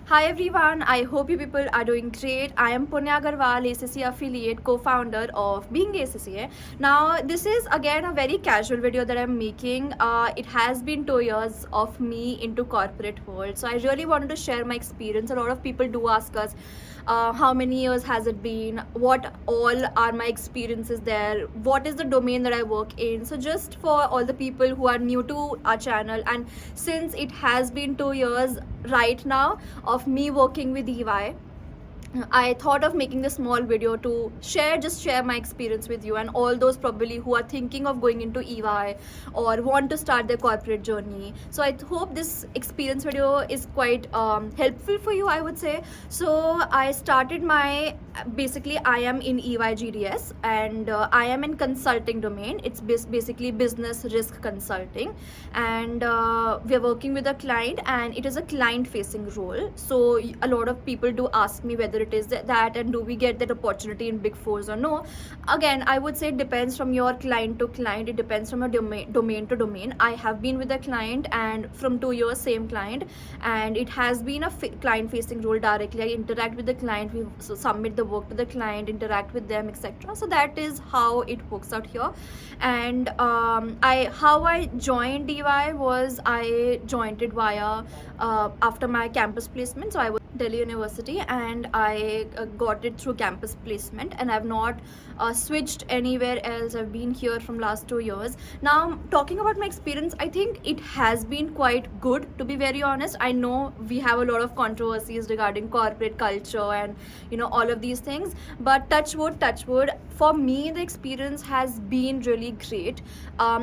Hi everyone, I hope you people are doing great. I am Punya Aggarwal, ACC affiliate, co-founder of Being ACCA. Now, this is again a very casual video that I'm making. It has been 2 years of me into corporate world, so I really wanted to share my experience. A lot of people do ask us, how many years has it been? What all are my experiences there? What is the domain that I work in? So just for all the people who are new to our channel, and since it has been 2 years right now of me working with EY, I thought of making this small video to share my experience with you and all those probably who are thinking of going into EY or want to start their corporate journey. So I hope this experience video is quite helpful for you, I would say. So I started basically I am in EY GDS, and I am in consulting domain. It's basically business risk consulting, and we're working with a client, and it is a client facing role. So a lot of people do ask me whether it is that, and do we get that opportunity in big fours or no. Again, I would say it depends from your client to client. It depends from a domain to domain. I have been with a client, and from 2 years same client, and it has been a client facing role directly. I interact with the client, we submit the work to the client, interact with them, etc. So that is how it works out here. And how I joined DY was I joined it via after my campus placement. So I was Delhi University, and I got it through campus placement, and I've not switched anywhere else. I've been here from last 2 years. Now, talking about my experience, I think it has been quite good, to be very honest. I know we have a lot of controversies regarding corporate culture and all of these things, but touch wood, for me the experience has been really great,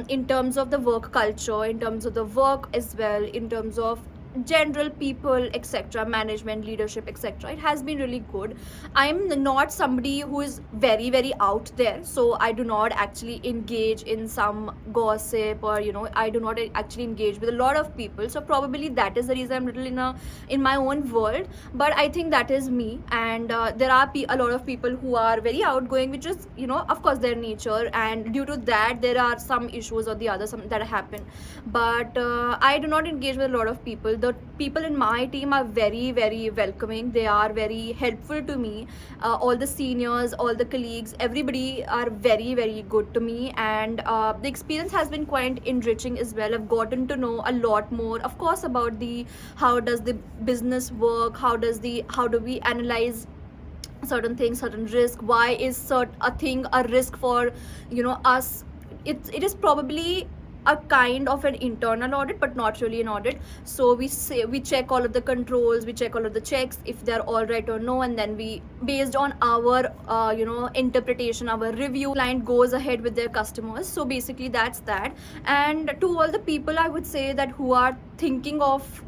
in terms of the work culture, in terms of the work as well, in terms of general people, etc., management, leadership, etc. It has been really good. I'm not somebody who is very very out there, so I do not actually engage in some gossip, or I do not actually engage with a lot of people. So probably that is the reason I'm little in my own world. But I think that is me, and there are a lot of people who are very outgoing, which is of course their nature, and due to that there are some issues or the other some that happen. But I do not engage with a lot of people. The people in my team are very very welcoming. They are very helpful to me. All the seniors, all the colleagues, everybody are very very good to me, and the experience has been quite enriching as well. I've gotten to know a lot more, of course, about the how does the business work, how do we analyze certain things, certain risk, why is a thing a risk for us. It is probably a kind of an internal audit, but not really an audit. So we check all of the controls, we check all of the checks if they're all right or no, and then we, based on our interpretation, our review, client goes ahead with their customers. So basically that's that. And to all the people, I would say that who are thinking of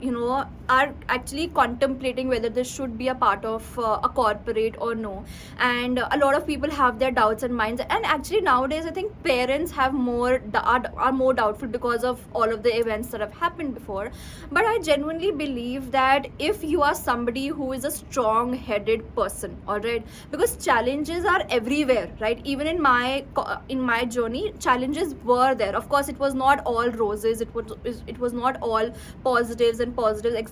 are actually contemplating whether this should be a part of a corporate or no, and a lot of people have their doubts and minds. And actually nowadays I think parents have are more doubtful because of all of the events that have happened before. But I genuinely believe that if you are somebody who is a strong headed person, all right, because challenges are everywhere, right? Even in my journey, challenges were there. Of course, it was not all roses, it was not all positives,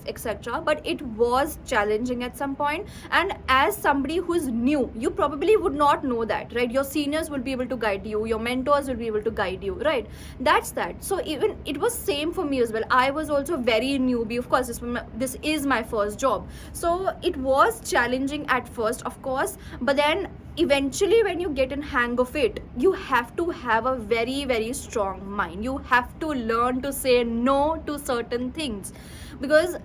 etc., but it was challenging at some point. And as somebody who is new, you probably would not know that, right? Your seniors will be able to guide you, your mentors will be able to guide you, right? That's that. So even it was same for me as well. I was also very newbie. Of course, this is my first job, so it was challenging at first, of course. But then eventually when you get in hang of it, you have to have a very very strong mind. You have to learn to say no to certain things, because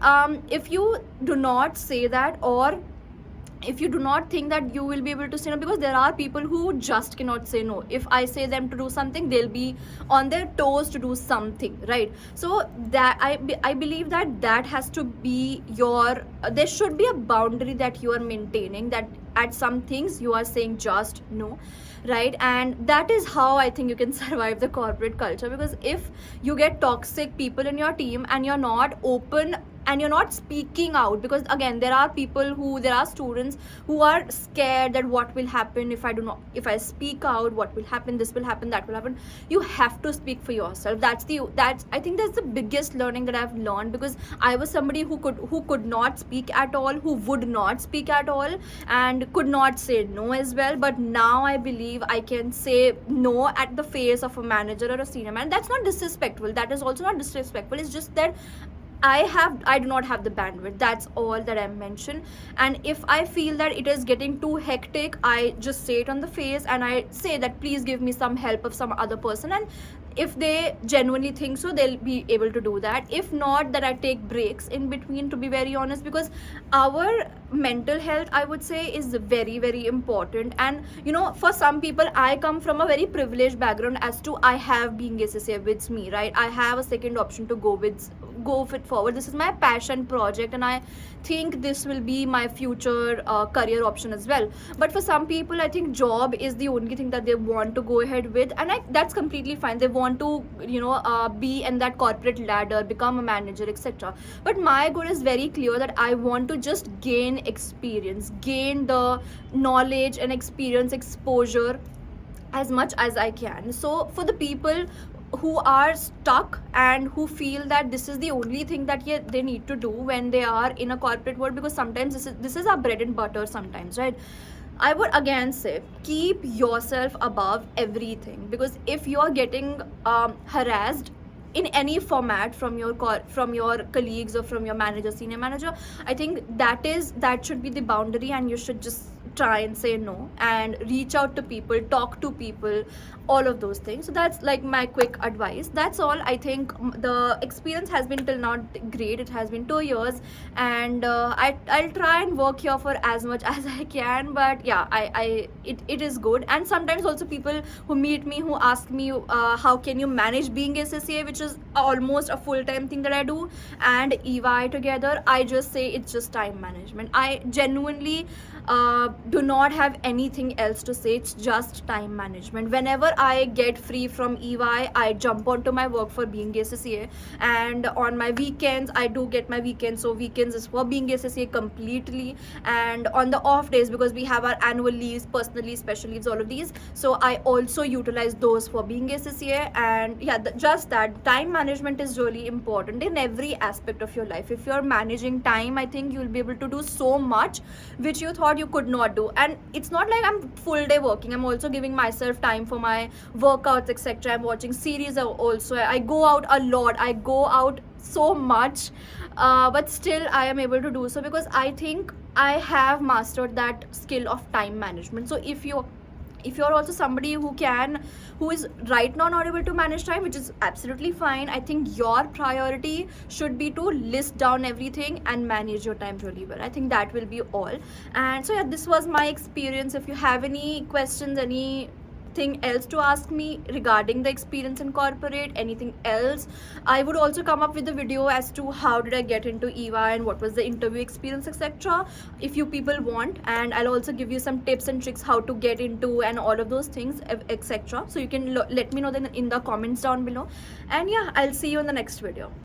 if you do not say that, or if you do not think that you will be able to say no, because there are people who just cannot say no. If I say them to do something, they'll be on their toes to do something, right? So that I believe that has to be your there should be a boundary that you are maintaining, that at some things you are saying just no, right? And that is how I think you can survive the corporate culture. Because if you get toxic people in your team and you're not open and you're not speaking out, because again there are students who are scared that what will happen if I do not, if I speak out, what will happen, this will happen, that will happen. You have to speak for yourself. That's I think that's the biggest learning that I've learned, because I was somebody who could not speak at all, who would not speak at all, and could not say no as well. But now I believe I can say no at the face of a manager or a senior man. That's not disrespectful, that is also not disrespectful, it's just that I do not have the bandwidth. That's all that I mentioned. And if I feel that it is getting too hectic, I just say it on the face and I say that please give me some help of some other person. And if they genuinely think so, they'll be able to do that. If not, that I take breaks in between, to be very honest, because our mental health, I would say, is very, very important. And for some people, I come from a very privileged background, as to I have being SSA with me, right? I have a second option to go with forward. This is my passion project, and I think this will be my future career option as well. But for some people, I think job is the only thing that they want to go ahead with, and that's completely fine. They want to be in that corporate ladder, become a manager, etc. But my goal is very clear, that I want to just gain experience, gain the knowledge and experience, exposure as much as I can. So for the people who are stuck and who feel that this is the only thing that they need to do when they are in a corporate world, because sometimes this is our bread and butter sometimes, right? I would again say, keep yourself above everything, because if you are getting harassed in any format from your colleagues or from your manager, senior manager, I think that should be the boundary, and you should just try and say no and reach out to people, talk to people, all of those things. So that's like my quick advice. That's all. I think the experience has been till now great. It has been 2 years, and I'll try and work here for as much as I can. But yeah, it is good. And sometimes also people who meet me, who ask me how can you manage being SSA, which is almost a full-time thing that I do, and EY together, I just say it's just time management. I genuinely do not have anything else to say. It's just time management. Whenever I get free from EY, I jump onto my work for being SSA, and on my weekends, I do get my weekends. So weekends is for being SSA completely, and on the off days, because we have our annual leaves, personal leaves, special leaves, all of these, so I also utilize those for being SSA. And yeah, just that time management is really important in every aspect of your life. If you're managing time, I think you'll be able to do so much which you thought you could not do. And it's not like I'm full day working, I'm also giving myself time for my workouts, etc. I'm watching series also. I go out a lot, I go out so much, but still I am able to do so, because I think I have mastered that skill of time management. So if you're also somebody who is right now not able to manage time, which is absolutely fine, I think your priority should be to list down everything and manage your time really well. I think that will be all. And so yeah, this was my experience. If you have any questions, anything else to ask me regarding the experience in corporate, anything else, I would also come up with a video as to how did I get into EY and what was the interview experience, etc. if you people want. And I'll also give you some tips and tricks how to get into and all of those things, etc. So you can let me know then in the comments down below. And yeah, I'll see you in the next video.